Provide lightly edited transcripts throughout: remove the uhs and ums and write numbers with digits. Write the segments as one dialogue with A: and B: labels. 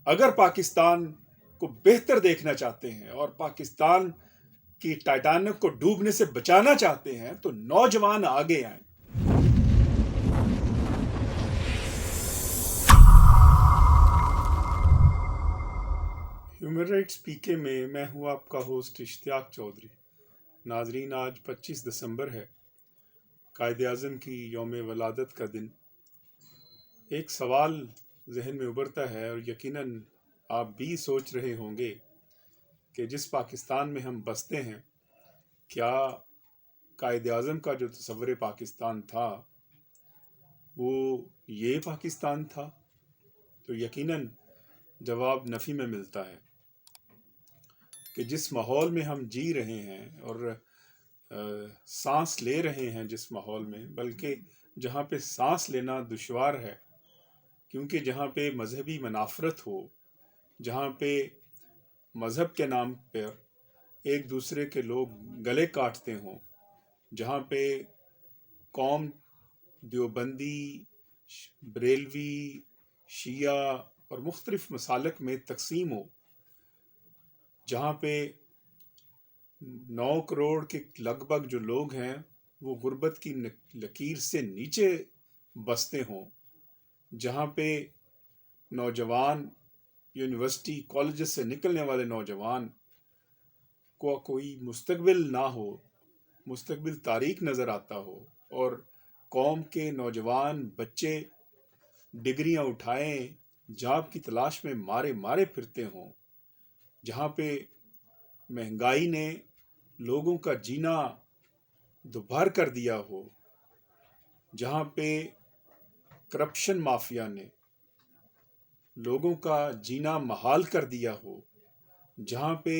A: اگر پاکستان کو بہتر دیکھنا چاہتے ہیں اور پاکستان کی ٹائٹینک کو ڈوبنے سے بچانا چاہتے ہیں تو نوجوان آگے آئیں۔ ہیومن رائٹس پی کے میں ہوں آپ کا ہوسٹ اشتیاق چودھری۔ ناظرین، آج 25 دسمبر ہے، قائد اعظم کی یوم ولادت کا دن۔ ایک سوال ذہن میں ابھرتا ہے اور یقیناً آپ بھی سوچ رہے ہوں گے کہ جس پاکستان میں ہم بستے ہیں، کیا قائد اعظم کا جو تصور پاکستان تھا وہ یہ پاکستان تھا؟ تو یقیناً جواب نفی میں ملتا ہے کہ جس ماحول میں ہم جی رہے ہیں اور سانس لے رہے ہیں، جس ماحول میں، بلکہ جہاں پہ سانس لینا دشوار ہے، کیونکہ جہاں پہ مذہبی منافرت ہو، جہاں پہ مذہب کے نام پر ایک دوسرے کے لوگ گلے کاٹتے ہوں، جہاں پہ قوم دیوبندی، بریلوی، شیعہ اور مختلف مسالک میں تقسیم ہو، جہاں پہ 9 کروڑ کے لگ بھگ جو لوگ ہیں وہ غربت کی لکیر سے نیچے بستے ہوں، جہاں پہ نوجوان یونیورسٹی کالجز سے نکلنے والے نوجوان کو کوئی مستقبل نہ ہو، مستقبل تاریک نظر آتا ہو، اور قوم کے نوجوان بچے ڈگریاں اٹھائیں، جاب کی تلاش میں مارے پھرتے ہوں، جہاں پہ مہنگائی نے لوگوں کا جینا دوبھر کر دیا ہو، جہاں پہ کرپشن مافیا نے لوگوں کا جینا محال کر دیا ہو، جہاں پہ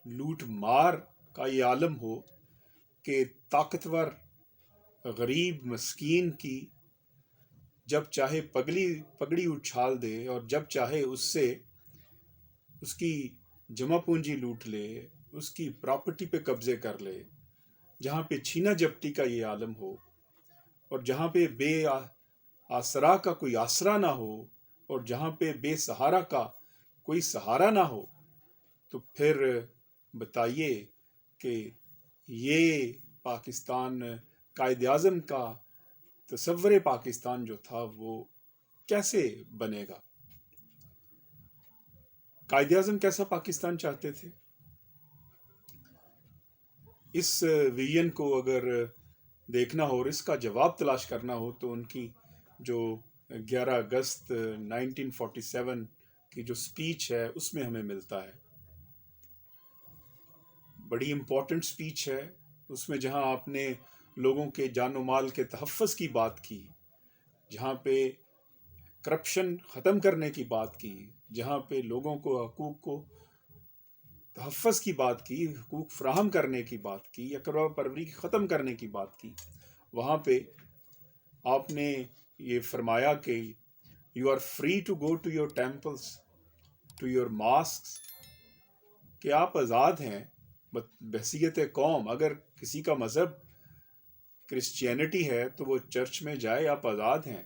A: لوٹ مار کا یہ عالم ہو کہ طاقتور غریب مسکین کی جب چاہے پگڑی اچھال دے اور جب چاہے اس سے اس کی جمع پونجی لوٹ لے، اس کی پراپرٹی پہ قبضے کر لے، جہاں پہ چھینا جپٹی کا یہ عالم ہو، اور جہاں پہ بے آسرا کا کوئی آسرا نہ ہو، اور جہاں پہ بے سہارا کا کوئی سہارا نہ ہو، تو پھر بتائیے کہ یہ پاکستان، قائد اعظم کا تصور پاکستان جو تھا وہ کیسے بنے گا؟ قائد اعظم کیسا پاکستان چاہتے تھے؟ اس ویژن کو اگر دیکھنا ہو اور اس کا جواب تلاش کرنا ہو تو ان کی جو 11 اگست 1947 کی جو سپیچ ہے اس میں ہمیں ملتا ہے۔ بڑی امپورٹنٹ سپیچ ہے اس میں، جہاں آپ نے لوگوں کے جان و مال کے تحفظ کی بات کی، جہاں پہ کرپشن ختم کرنے کی بات کی، جہاں پہ لوگوں کو حقوق کو تحفظ کی بات کی، حقوق فراہم کرنے کی بات کی، اقربا پروری ختم کرنے کی بات کی، وہاں پہ آپ نے یہ فرمایا کہ you are free to go to your temples, to your mosques, کہ آپ آزاد ہیں بحیثیت قوم۔ اگر کسی کا مذہب کرسچینٹی ہے تو وہ چرچ میں جائے، آپ آزاد ہیں۔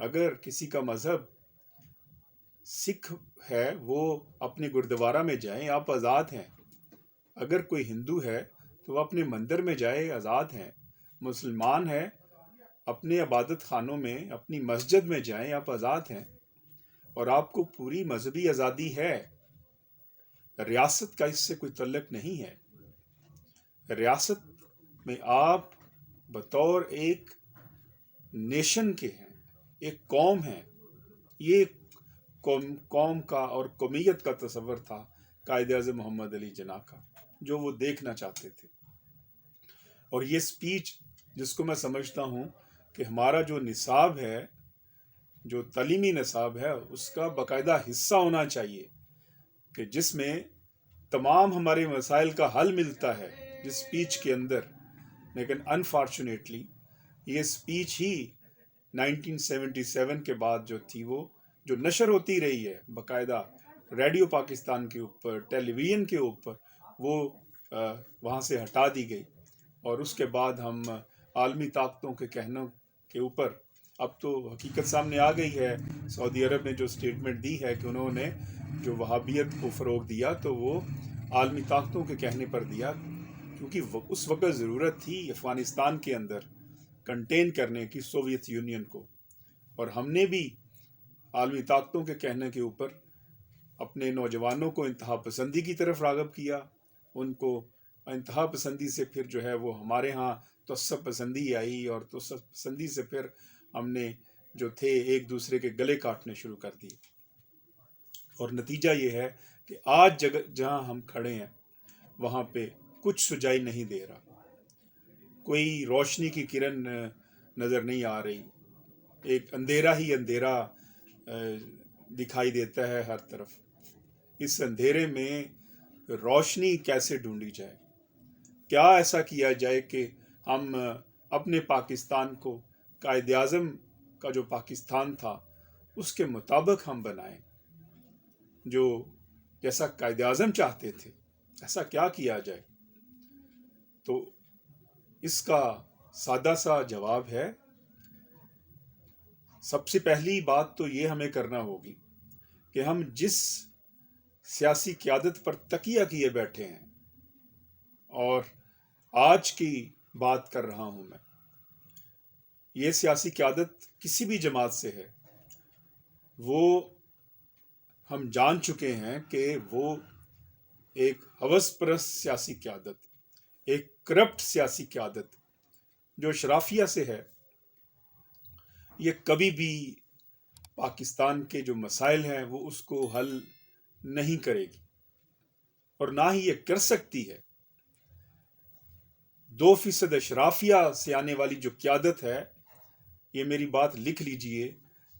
A: اگر کسی کا مذہب سکھ ہے وہ اپنے گردوارہ میں جائیں، آپ آزاد ہیں۔ اگر کوئی ہندو ہے تو وہ اپنے مندر میں جائے، آزاد ہیں۔ مسلمان ہے اپنے عبادت خانوں میں، اپنی مسجد میں جائیں، آپ آزاد ہیں، اور آپ کو پوری مذہبی آزادی ہے۔ ریاست کا اس سے کوئی تعلق نہیں ہے۔ ریاست میں آپ بطور ایک نیشن کے ہیں، ایک قوم ہیں۔ یہ قوم کا اور قومیت کا تصور تھا قائد اعظم محمد علی جناح کا، جو وہ دیکھنا چاہتے تھے۔ اور یہ سپیچ، جس کو میں سمجھتا ہوں کہ ہمارا جو نصاب ہے، جو تعلیمی نصاب ہے، اس کا باقاعدہ حصہ ہونا چاہیے، کہ جس میں تمام ہمارے مسائل کا حل ملتا ہے جس سپیچ کے اندر۔ لیکن انفارچونیٹلی یہ سپیچ ہی 1977 کے بعد جو تھی، وہ جو نشر ہوتی رہی ہے باقاعدہ ریڈیو پاکستان کے اوپر، ٹیلی ویژن کے اوپر، وہ وہاں سے ہٹا دی گئی، اور اس کے بعد ہم عالمی طاقتوں کے کہنوں کے اوپر اب تو حقیقت سامنے آ گئی ہے. سعودی عرب نے جو سٹیٹمنٹ دی ہے کہ انہوں نے جو وہابیت کو فروغ دیا تو وہ عالمی طاقتوں کے کہنے پر دیا، کیونکہ اس وقت ضرورت تھی افغانستان کے اندر کنٹین کرنے کی سوویت یونین کو، اور ہم نے بھی عالمی طاقتوں کے کہنے کے اوپر اپنے نوجوانوں کو انتہا پسندی کی طرف راغب کیا. ان کو انتہا پسندی سے پھر جو ہے وہ ہمارے ہاں تعصب پسندی آئی، اور تعصب پسندی سے پھر ہم نے جو تھے ایک دوسرے کے گلے کاٹنے شروع کر دیے. اور نتیجہ یہ ہے کہ آج جہاں ہم کھڑے ہیں وہاں پہ کچھ سجائی نہیں دے رہا، کوئی روشنی کی کرن نظر نہیں آ رہی. ایک اندھیرا ہی اندھیرا دکھائی دیتا ہے ہر طرف. اس اندھیرے میں روشنی کیسے ڈھونڈی جائے؟ کیا ایسا کیا جائے کہ ہم اپنے پاکستان کو قائد اعظم کا جو پاکستان تھا اس کے مطابق ہم بنائیں، جو جیسا قائد اعظم چاہتے تھے ایسا کیا جائے؟ تو اس کا سادہ سا جواب ہے، سب سے پہلی بات تو یہ ہمیں کرنا ہوگی کہ ہم جس سیاسی قیادت پر تکیہ کیے بیٹھے ہیں، اور آج کی بات کر رہا ہوں میں، یہ سیاسی قیادت کسی بھی جماعت سے ہے، وہ ہم جان چکے ہیں کہ وہ ایک ہوس پرست سیاسی قیادت، ایک کرپٹ سیاسی قیادت جو شرافیہ سے ہے، یہ کبھی بھی پاکستان کے جو مسائل ہیں وہ اس کو حل نہیں کرے گی، اور نہ ہی یہ کر سکتی ہے. 2% اشرافیہ سے آنے والی جو قیادت ہے، یہ میری بات لکھ لیجئے،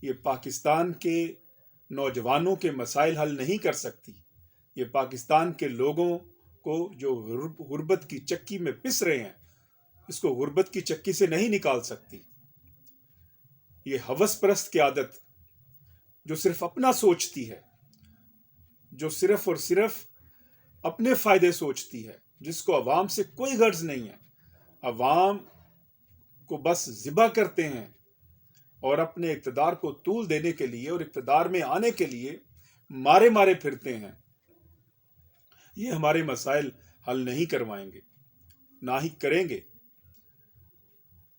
A: یہ پاکستان کے نوجوانوں کے مسائل حل نہیں کر سکتی. یہ پاکستان کے لوگوں کو جو غربت کی چکی میں پس رہے ہیں، اس کو غربت کی چکی سے نہیں نکال سکتی. یہ ہوس پرست قیادت جو صرف اپنا سوچتی ہے، جو صرف اور صرف اپنے فائدے سوچتی ہے، جس کو عوام سے کوئی غرض نہیں ہے، عوام کو بس ذبح کرتے ہیں اور اپنے اقتدار کو طول دینے کے لیے اور اقتدار میں آنے کے لیے مارے پھرتے ہیں. یہ ہمارے مسائل حل نہیں کروائیں گے، نہ ہی کریں گے.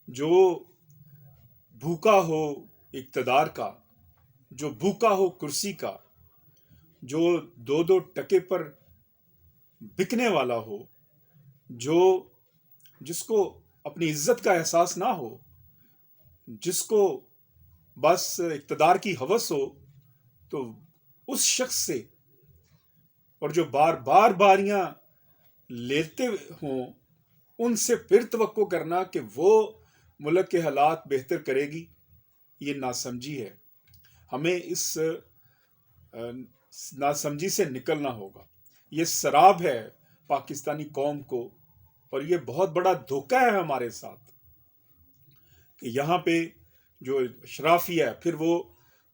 A: جو بھوکا ہو اقتدار کا، جو بھوکا ہو کرسی کا، جو 2 ٹکے پر بکنے والا ہو، جس کو اپنی عزت کا احساس نہ ہو، جس کو بس اقتدار کی ہوس ہو، تو اس شخص سے، اور جو بار بار باریاں لیتے ہوں، ان سے پھر توقع کرنا کہ وہ ملک کے حالات بہتر کرے گی، یہ ناسمجھی ہے. ہمیں اس ناسمجھی سے نکلنا ہوگا. یہ سراب ہے پاکستانی قوم کو، اور یہ بہت بڑا دھوکہ ہے ہمارے ساتھ کہ یہاں پہ جو اشرافی ہے، پھر وہ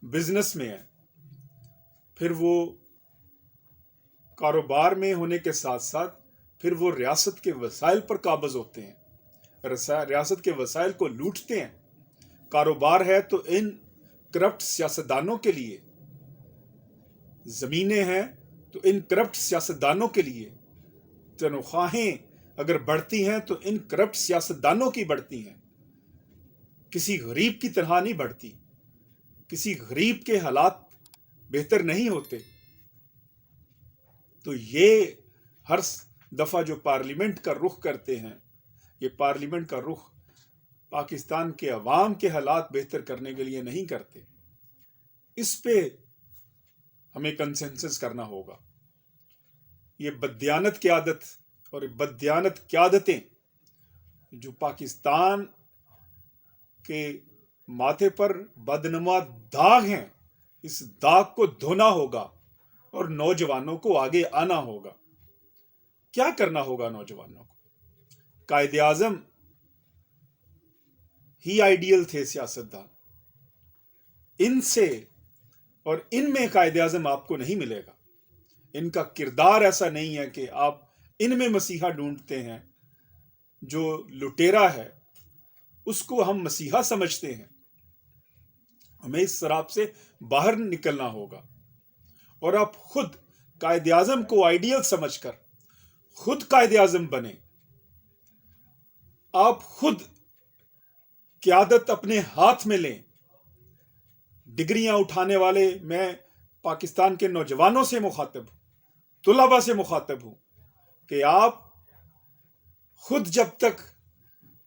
A: بزنس میں ہے، پھر وہ کاروبار میں ہونے کے ساتھ ساتھ پھر وہ ریاست کے وسائل پر قابض ہوتے ہیں، ریاست کے وسائل کو لوٹتے ہیں. کاروبار ہے تو ان کرپٹ سیاستدانوں کے لیے، زمینیں ہیں تو ان کرپٹ سیاستدانوں کے لیے، تنخواہیں اگر بڑھتی ہیں تو ان کرپٹ سیاستدانوں کی بڑھتی ہیں، کسی غریب کی طرح نہیں بڑھتی. کسی غریب کے حالات بہتر نہیں ہوتے. تو یہ ہر دفعہ جو پارلیمنٹ کا رخ کرتے ہیں، یہ پارلیمنٹ کا رخ پاکستان کے عوام کے حالات بہتر کرنے کے لیے نہیں کرتے. اس پہ ہمیں کنسنسس کرنا ہوگا. یہ بددیانت قیادت اور بددیانت قیادتیں جو پاکستان کے ماتھے پر بدنما داغ ہیں، اس داغ کو دھونا ہوگا اور نوجوانوں کو آگے آنا ہوگا. کیا کرنا ہوگا نوجوانوں کو؟ قائد اعظم ہی آئیڈیل تھے سیاستدان. ان سے اور ان میں قائد اعظم آپ کو نہیں ملے گا. ان کا کردار ایسا نہیں ہے کہ آپ ان میں مسیحا ڈھونڈتے ہیں. جو لٹیرا ہے اس کو ہم مسیحا سمجھتے ہیں، ہمیں اس سراب سے باہر نکلنا ہوگا، اور آپ خود قائد اعظم کو آئیڈیل سمجھ کر خود قائد اعظم بنے. آپ خود قیادت اپنے ہاتھ میں لیں. ڈگریاں اٹھانے والے میں پاکستان کے نوجوانوں سے مخاطب ہوں، طلباء سے مخاطب ہوں کہ آپ خود جب تک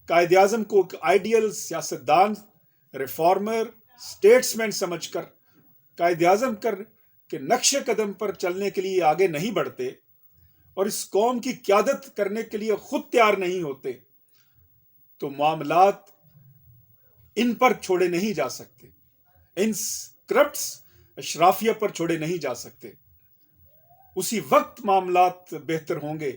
A: قائد اعظم کو ایک آئیڈیل سیاستدان، ریفارمر، اسٹیٹسمین سمجھ کر قائد اعظم کے نقش قدم پر چلنے کے لیے آگے نہیں بڑھتے اور اس قوم کی قیادت کرنے کے لیے خود تیار نہیں ہوتے، تو معاملات ان پر چھوڑے نہیں جا سکتے، ان کرپٹس اشرافیہ پر چھوڑے نہیں جا سکتے. اسی وقت معاملات بہتر ہوں گے.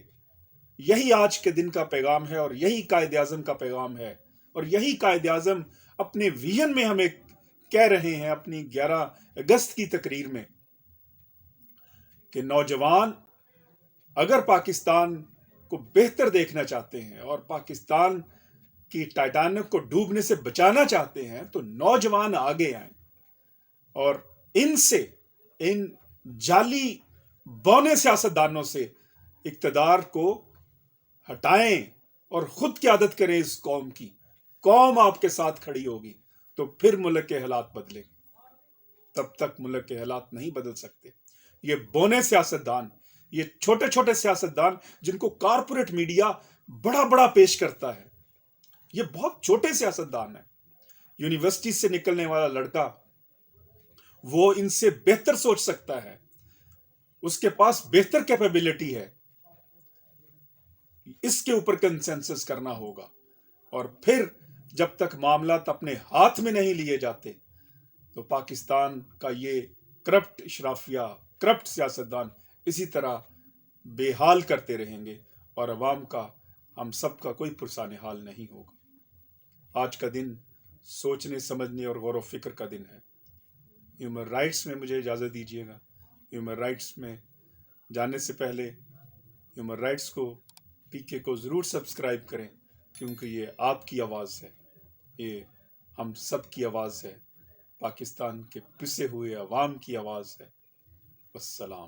A: یہی آج کے دن کا پیغام ہے، اور یہی قائد اعظم کا پیغام ہے، اور یہی قائد اعظم اپنے ویژن میں ہمیں کہہ رہے ہیں اپنی 11 اگست کی تقریر میں، کہ نوجوان اگر پاکستان کو بہتر دیکھنا چاہتے ہیں اور پاکستان کی ٹائٹینک کو ڈوبنے سے بچانا چاہتے ہیں تو نوجوان آگے آئیں اور ان جعلی بونے سیاستدانوں سے اقتدار کو ہٹائیں اور خود قیادت کریں اس قوم کی. قوم آپ کے ساتھ کھڑی ہوگی تو پھر ملک کے حالات بدلیں گے، تب تک ملک کے حالات نہیں بدل سکتے. یہ بونے سیاستدان، یہ چھوٹے چھوٹے سیاستدان جن کو کارپوریٹ میڈیا بڑا بڑا پیش کرتا ہے، یہ بہت چھوٹے سیاستدان ہیں. یونیورسٹی سے نکلنے والا لڑکا وہ ان سے بہتر سوچ سکتا ہے، اس کے پاس بہتر کیپیبلٹی ہے. اس کے اوپر کنسنسس کرنا ہوگا، اور پھر جب تک معاملات اپنے ہاتھ میں نہیں لیے جاتے تو پاکستان کا یہ کرپٹ اشرافیہ، کرپٹ سیاستدان اسی طرح بے حال کرتے رہیں گے، اور عوام کا، ہم سب کا کوئی پرسان حال نہیں ہوگا. آج کا دن سوچنے سمجھنے اور غور و فکر کا دن ہے. ہیومن رائٹس میں مجھے اجازت دیجیے گا. ہیومن رائٹس میں جانے سے پہلے ہیومن رائٹس کو PK کو ضرور سبسکرائب کریں، کیونکہ یہ آپ کی آواز ہے، یہ ہم سب کی آواز ہے، پاکستان کے پسے ہوئے عوام کی آواز ہے. والسلام.